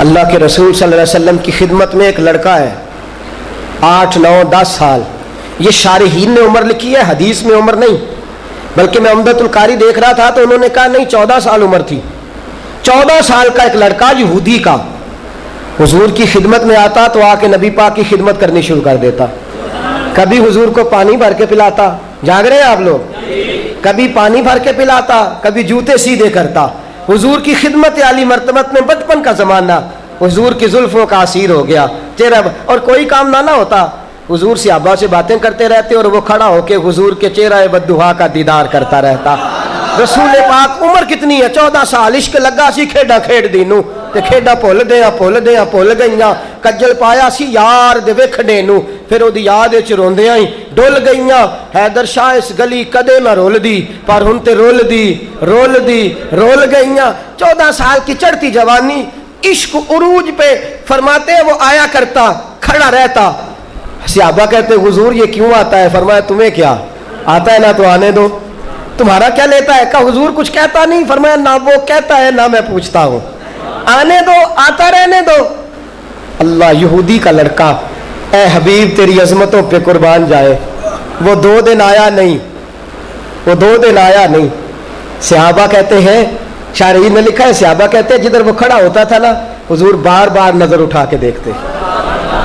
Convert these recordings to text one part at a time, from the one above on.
اللہ کے رسول صلی اللہ علیہ وسلم کی خدمت میں ایک لڑکا ہے 8 9 10 سال. یہ شارحین نے عمر لکھی ہے, حدیث میں عمر نہیں, بلکہ میں عمدۃ القاری دیکھ رہا تھا تو انہوں نے کہا نہیں 14 سال عمر تھی. 14 سال کا ایک لڑکا یہودی کا حضور کی خدمت میں آتا تو آ کے نبی پاک کی خدمت کرنی شروع کر دیتا. کبھی حضور کو پانی بھر کے پلاتا, جاگ رہے ہیں آپ لوگ, کبھی پانی بھر کے پلاتا, کبھی جوتے سیدھے کرتا. حضور کی خدمت عالی مرتبت میں بچپن کا زمانہ, حضور کی زلفوں کا اسیر ہو گیا چہرہ, اور کوئی کام نہ ہوتا, حضور صحابہ سے باتیں کرتے رہتے اور وہ کھڑا ہو کے حضور کے چہرہ بددعا کا دیدار کرتا رہتا. رسول پاک عمر کتنی ہے 14 سال, عشق لگا سی کھیڈا کھیڈ دینو تے کھیڈا بھول گئیاں, کجل پایا سی یار دے ویکھنے نو, پھر او دی یاد وچ روندیاں ہی ڈول گئیاں. حیدر شاہ اس گلی کدے نہ رول دی, پر ہن تے رول گئیاں. 14 سال کی چڑھتی جوانی, عشق عروج پہ, فرماتے ہیں وہ آیا کرتا کھڑا رہتا. صحابہ کہتے حضور یہ کیوں آتا ہے؟ فرمایا تمہیں کیا آتا ہے, نہ تو آنے دو, تمہارا کیا لیتا ہے؟ کہا حضور کچھ کہتا نہیں. فرمایا نہ وہ کہتا ہے نہ میں پوچھتا ہوں, آنے دو, آتا رہنے دو. اللہ, یہودی کا لڑکا, اے حبیب تیری عظمتوں پہ قربان جائے, وہ 2 دن آیا نہیں. صحابہ کہتے ہیں, شارحین نے لکھا ہے, صحابہ کہتے ہیں جدھر وہ کھڑا ہوتا تھا نا حضور بار بار نظر اٹھا کے دیکھتے,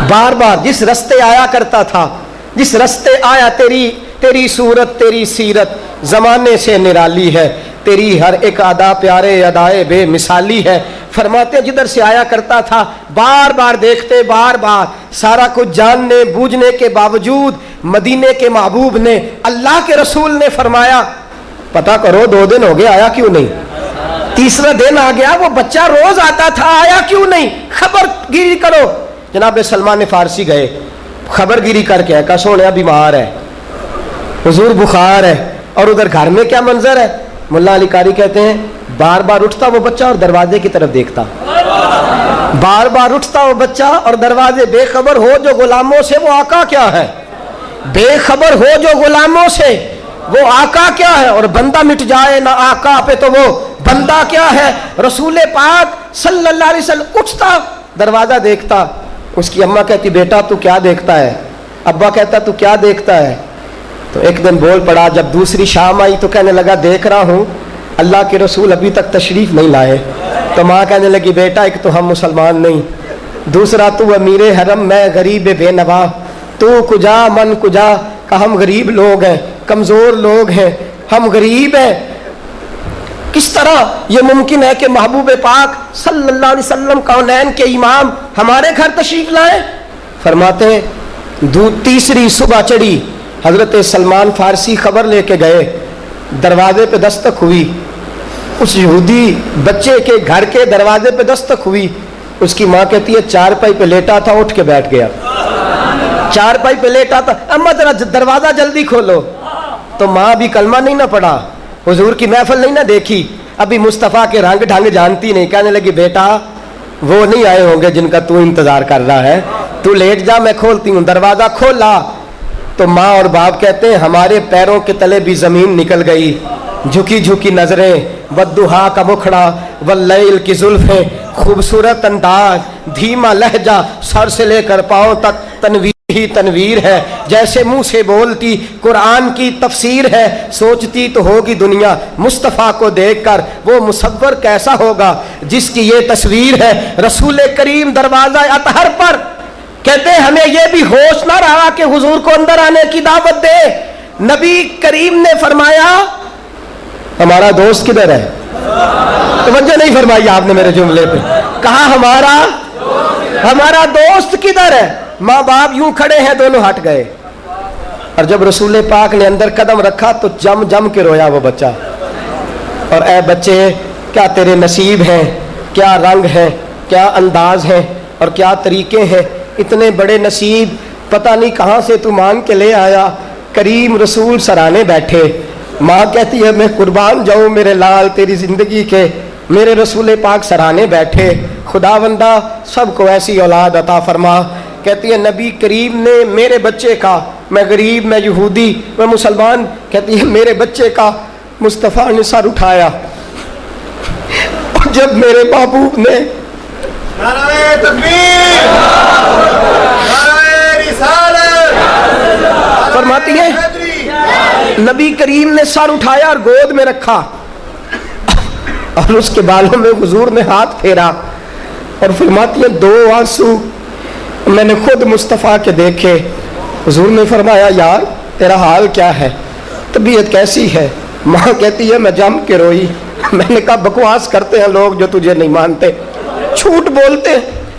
بار بار. جس رستے آیا کرتا تھا, جس رستے آیا, تیری صورت تیری سیرت زمانے سے نرالی ہے, تیری ہر ایک ادا پیارے ادائے بے مثالی ہے. فرماتے جدھر سے آیا کرتا تھا بار بار دیکھتے, بار بار. سارا کچھ جاننے بوجھنے کے باوجود مدینے کے محبوب نے, اللہ کے رسول نے فرمایا پتہ کرو 2 دن ہو گئے آیا کیوں نہیں. تیسرا دن آ گیا, وہ بچہ روز آتا تھا, آیا کیوں نہیں, خبر گیری کرو. جناب سلمان فارسی گئے, خبر گیری کر کے کہا سونے بیمار ہے, حضور بخار ہے, اور ادھر گھر میں کیا منظر ہے. ملا علی قاری کہتے ہیں بار بار اٹھتا وہ بچہ اور دروازے کی طرف دیکھتا, بار بار اٹھتا وہ بچہ اور دروازے, بے خبر ہو جو غلاموں سے وہ آقا کیا ہے, بے خبر ہو جو غلاموں سے وہ آقا کیا ہے, اور بندہ مٹ جائے نہ آقا پہ تو وہ بندہ کیا ہے. رسول پاک صلی اللہ علیہ وسلم اٹھتا, دروازہ دیکھتا. اس کی اماں کہتی بیٹا تو کیا دیکھتا ہے؟ ابا کہتا تو کیا دیکھتا ہے؟ تو ایک دن بول پڑا, جب دوسری شام آئی تو کہنے لگا دیکھ رہا ہوں اللہ کے رسول ابھی تک تشریف نہیں لائے. تو ماں کہنے لگی بیٹا ایک تو ہم مسلمان نہیں, دوسرا تو امیر حرم میں غریب بے نوا, تو کجا من کجا, کہ ہم غریب لوگ ہیں, کمزور لوگ ہیں, ہم غریب ہیں. کس طرح یہ ممکن ہے کہ محبوب پاک صلی اللہ علیہ وسلم کونین کے امام ہمارے گھر تشریف لائیں؟ فرماتے ہیں تیسری صبح چڑھی, حضرت سلمان فارسی خبر لے کے گئے, دروازے پہ دستک ہوئی, اس یہودی بچے کے گھر کے دروازے پہ دستک ہوئی. اس کی ماں کہتی ہے چارپائی پہ لیٹا تھا, اٹھ کے بیٹھ گیا. چارپائی پہ لیٹا تھا, اما ذرا دروازہ جلدی کھولو. تو ماں بھی کلمہ نہیں نہ پڑھا, حضور کی محفل نہیں نہ دیکھی, ابھی مصطفیٰ کے رنگ ڈھنگ جانتی نہیں. کہنے لگی بیٹا وہ نہیں آئے ہوں گے جن کا تو انتظار کر رہا ہے, تو لیٹ جا میں کھولتی ہوں. دروازہ کھولا تو ماں اور باپ کہتے ہیں ہمارے پیروں کے تلے بھی زمین نکل گئی, جھکی جھکی نظریں, بددعا کا مکھڑا, واللیل کی زلفیں, خوبصورت انداز, دھیما لہجہ, سر سے لے کر پاؤں تک تنویر ہی تنویر ہے, جیسے منہ سے بولتی قرآن کی تفسیر ہے. سوچتی تو ہوگی دنیا مصطفیٰ کو دیکھ کر وہ مصور کیسا ہوگا جس کی یہ تصویر ہے. رسول کریم دروازہ اطہر پر کہتے ہیں ہمیں یہ بھی ہوش نہ رہا کہ حضور کو اندر آنے کی دعوت دے. نبی کریم نے فرمایا ہمارا دوست کدھر ہے؟ توجہ نہیں فرمائی آپ نے میرے جملے پہ, کہا ہمارا دوست کدھر ہے؟ ماں باپ یوں کھڑے ہیں, دونوں ہٹ گئے. اور جب رسول پاک نے اندر قدم رکھا تو جم کے رویا وہ بچہ. اور اے بچے کیا تیرے نصیب ہیں, کیا رنگ ہیں, کیا انداز ہیں, اور کیا طریقے ہیں. اتنے بڑے نصیب پتہ نہیں کہاں سے تو مانگ کے لے آیا. کریم رسول سرانے بیٹھے. ماں کہتی ہے میں قربان جاؤں میرے لال تیری زندگی کے, میرے رسول پاک سرانے بیٹھے. خداوندہ سب کو ایسی اولاد عطا فرما. کہتی ہے نبی کریم نے میرے بچے کا, میں غریب, میں یہودی, میں مسلمان, کہتی ہے میرے بچے کا مصطفیٰ نے سر اٹھایا. اور جب میرے محبوب نے नारे तकबीर, नारे रिसालत। फरमाती है नबी करीम ने सर उठाया और गोद में रखा और उसके बालों में हुजूर ने हाथ फेरा और फरमाती है दो आंसू मैंने खुद मुस्तफ़ा के देखे। हुजूर ने फरमाया यार तेरा हाल क्या है, तबीयत कैसी है? माँ कहती है मैं जम के रोई। मैंने कहा बकवास करते हैं लोग जो तुझे नहीं मानते, झूठ बोलते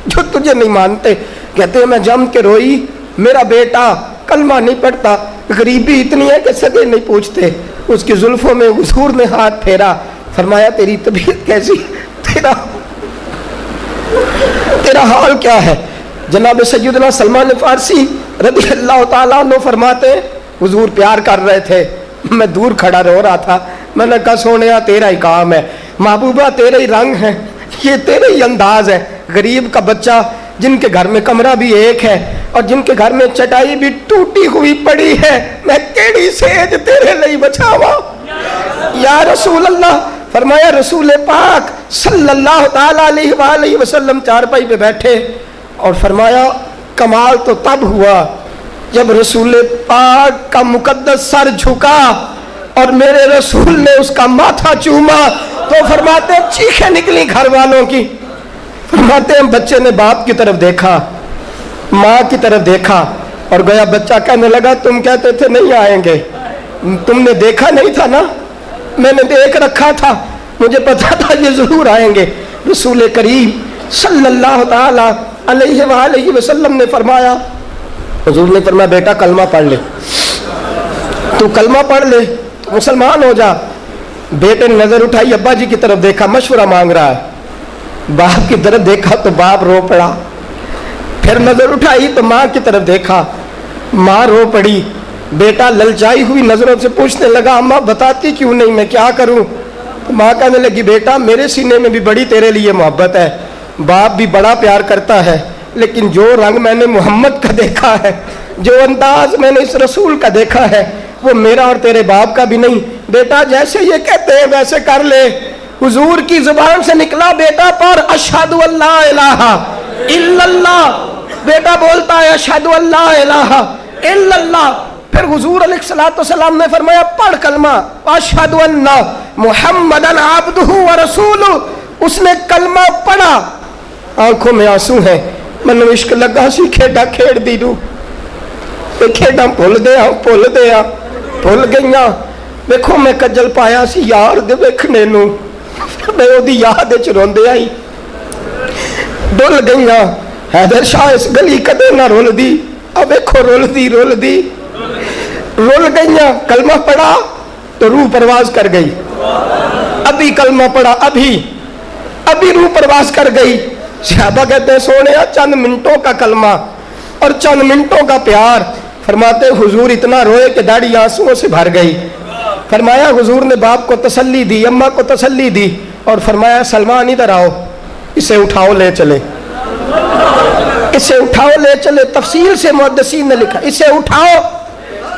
जो तुझे नहीं मानते। कहते हैं मैं जम के रोई, मेरा बेटा कलमा नहीं पढ़ता, गरीबी इतनी है कि सगे नहीं पूछते। उसकी जुल्फों में हुजूर ने हाथ फेरा, फरमाया तेरी तबीयत कैसी, तेरा हाल क्या है? जनाब सैयदना सलमान फारसी रज़ी अल्लाह ताला अन्हु फरमाते हैं हुजूर प्यार कर रहे थे, मैं दूर खड़ा रो रहा था। मैंने कहा सोनिया तेरा ही काम है, महबूबा तेरे ही रंग है, ये तेरे ही अंदाज है। गरीब का बच्चा जिनके घर में कमरा भी एक है और जिनके घर में चटाई भी टूटी हुई पड़ी है, मैं केड़ी सेज तेरे लिए बचावा या रसूल अल्लाह। फरमाया रसूल पाक सल्लल्लाहु ताला अलैहि वसल्लम चारपाई पे बैठे और फरमाया कमाल तो तब हुआ जब रसूल पाक का मुकद्दस सर झुका और मेरे रसूल ने उसका माथा चूमा तो फरमाते चीखें निकली घर वालों की। फरमाते हैं बच्चे ने बाप की तरफ देखा, माँ की तरफ देखा और गया। बच्चा कहने लगा तुम कहते थे नहीं आएंगे, तुमने देखा नहीं था ना, मैंने देख रखा था, मुझे पता था ये जरूर आएंगे। रसूल करीम सल्लल्लाहु ताला अलैहि वसल्लम ने फरमाया, हुजूर ने फरमाया बेटा कलमा पढ़ ले, तू कलमा पढ़ ले तो मुसलमान हो जा। बेटे ने नजर उठाई, अब्बा जी की तरफ देखा, मशवरा मांग रहा है। बाप की तरफ देखा तो बाप रो पड़ा, फिर नजर उठाई तो माँ की तरफ देखा, माँ रो पड़ी। बेटा ललचाई हुई नजरों से पूछने लगा अम्मा बताती क्यों नहीं, मैं क्या करूं? तो माँ कहने लगी बेटा मेरे सीने में भी बड़ी तेरे लिए मोहब्बत है, बाप भी बड़ा प्यार करता है, लेकिन जो रंग मैंने मोहम्मद का देखा है, जो अंदाज मैंने इस रसूल का देखा है, वो मेरा और तेरे बाप का भी नहीं। बेटा जैसे ये कहते हैं वैसे कर ले। हुजूर की जुबान से निकला बेटा पर अशहदु अल्ला इलाहा इल्लल्लाह, बेटा बोलता है अशहदु अल्ला इलाहा इल्लल्लाह। फिर हुजूर अलैहिस्सलाम ने फरमाया पढ़ कलमा अशहदु अन्ना मुहम्मदन अब्दुहु व रसूलुहु। उसने कलमा पढ़ा, आंखों में आंसू है, मन इश्क लगा सी खेडा खेड़ दी नू, खेडा भुल गईया। देखो मैं कजल पाया सी यार दे वेखने नू, मैं ओदी याद च रोंदे आई, डुल गईया। हैदर शाह इस गली कदे ना रुलदी, अब देखो रुलदी रुल गईया। कलमा पढ़ा तो रूह परवाज कर गई, अभी कलमा पढ़ा अभी रूह परवाज कर गई। सहाबा कहते हैं सोने चंद मिनटों का कलमा और चंद मिनटों का प्यार। फरमाते हुजूर इतना रोए कि दाढ़ी आंसुओं से भर गई। फरमाया हुजूर ने बाप को तसल्ली दी, अम्मा को तसल्ली दी और फरमाया सलमान इधर आओ, इसे उठाओ ले चले, इसे उठाओ ले चले। तफसील से मुहद्दिसीन ने लिखा इसे उठाओ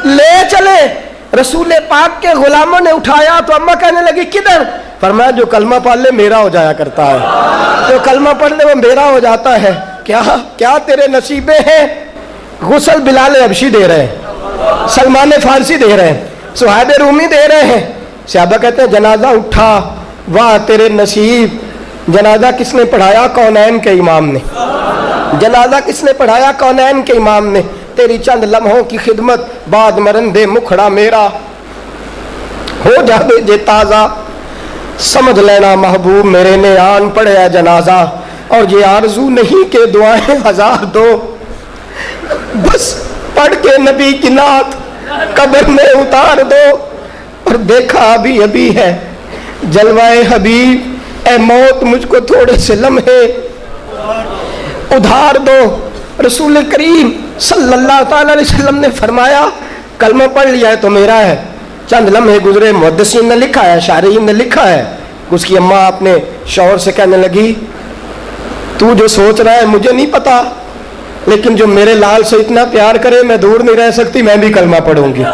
ले चले। रसूल पाक के गुलामों ने उठाया तो अम्मा कहने लगी किधर? फरमाया जो कलमा पढ़ ले मेरा हो जाया करता है, जो कलमा पढ़ ले वो मेरा हो जाता है। क्या तेरे नसीबे हैं? गुसल बिलाल हबशी दे रहे हैं, सलमान फारसी दे रहे हैं, सुहैब रूमी दे रहे हैं। सहाबा कहते हैं जनाजा उठा, वाह तेरे नसीब। जनाजा किसने पढ़ाया? कौनैन के इमाम ने। जनाजा किसने पढ़ाया? कौनैन के इमाम ने। तेरी चंद लम्हों की खिदमत बाद मरन दे मुखड़ा मेरा हो जावे जे ताजा, समझ लेना महबूब मेरे ने आन पढ़या जनाजा, और ये आरजू नहीं के दुआएं हजार दो, बस पढ़ के नबी की नात कब्र में उतार दो। और देखा अभी है जलवाए हबीब, ए मौत मुझको थोड़े से लम्हे उधार दो। रसूल करीम सल्लल्लाहु अलैहि वसल्लम ने फरमाया कलमा पढ़ लिया है तो मेरा है। चंद लम्हे गुजरे, मुहद्दिसीन ने लिखा है, शारीन ने लिखा है, उसकी अम्मा अपने शौहर से कहने लगी तू जो सोच रहा है मुझे नहीं पता, लेकिन जो मेरे लाल से इतना प्यार करे मैं दूर नहीं रह सकती, मैं भी कलमा पढ़ूंगी।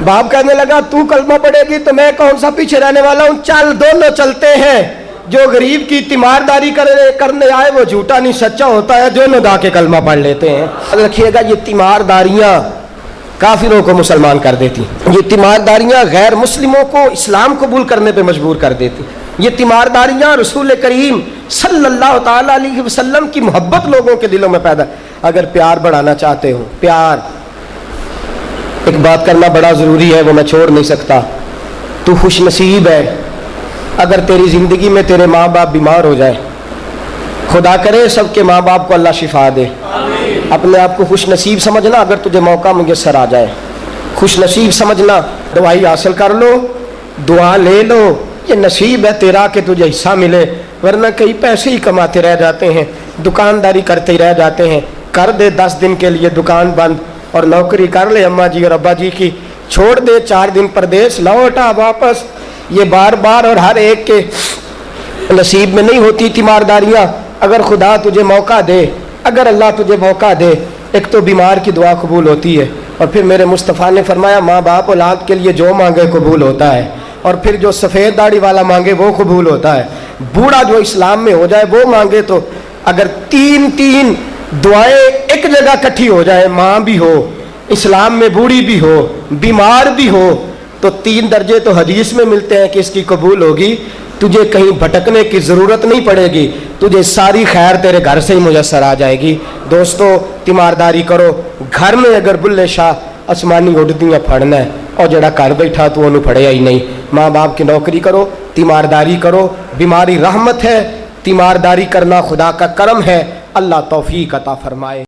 बाप कहने लगा तू कलमा पढ़ेगी तो मैं कौन सा पीछे रहने वाला हूँ, चल दोनों चलते हैं। जो गरीब की तीमारदारी करने आए वो झूठा नहीं सच्चा होता है, दोनों दा के कलमा पढ़ लेते हैं। रखिएगा, ये तीमारदारियाँ काफिरों को मुसलमान कर देती, ये तीमारदारियाँ गैर मुस्लिमों को इस्लाम कबूल करने पे मजबूर कर देती, ये तीमारदारियाँ रसूल करीम सल्लल्लाहु ताला अलैहि वसल्लम की मोहब्बत लोगों के दिलों में पैदा। अगर प्यार बढ़ाना चाहते हो, प्यार, एक बात करना बड़ा ज़रूरी है, वो मैं छोड़ नहीं सकता। तू खुश नसीब है अगर तेरी ज़िंदगी में तेरे माँ बाप बीमार हो जाए, खुदा करे सबके माँ बाप को अल्लाह शिफा दे। अपने आप को खुश नसीब समझना अगर तुझे मौका मुयस्सर आ जाए, खुश नसीब समझना। दवाई हासिल कर लो, दुआ ले लो, ये नसीब है तेरा कि तुझे हिस्सा मिले, वरना कई पैसे ही कमाते रह जाते हैं, दुकानदारी करते ही रह जाते हैं। कर दे 10 दिन के लिए दुकान बंद और नौकरी कर ले अम्मा जी और अब्बा जी की, छोड़ दे 4 दिन परदेश, लौटा वापस। ये बार बार और हर एक के नसीब में नहीं होती तीमारदारियाँ। अगर खुदा तुझे मौका दे, अगर अल्लाह तुझे मौका दे, एक तो बीमार की दुआ कबूल होती है, और फिर मेरे मुस्तफ़ा ने फरमाया माँ बाप औलाद के लिए जो मांगे कबूल होता है, और फिर जो सफ़ेद दाढ़ी वाला मांगे वो कबूल होता है। बूढ़ा जो इस्लाम में हो जाए वो मांगे तो अगर 3 दुआएं एक जगह इकट्ठी हो जाए, माँ भी हो, इस्लाम में बूढ़ी भी हो, बीमार भी हो, तो 3 दर्जे तो हदीस में मिलते हैं कि इसकी कबूल होगी। तुझे कहीं भटकने की ज़रूरत नहीं पड़ेगी, तुझे सारी खैर तेरे घर से ही मुयस्सर आ जाएगी। दोस्तों, तीमारदारी करो। घर में अगर बुल्ले शाह आसमानी उड़दियाँ फड़ना है और जड़ा घर बैठा तो उन्होंने फड़िया ही नहीं। माँ बाप की नौकरी करो, तीमारदारी करो। बीमारी रहमत है, तीमारदारी करना खुदा का करम है। अल्लाह तौफीक अता फरमाए।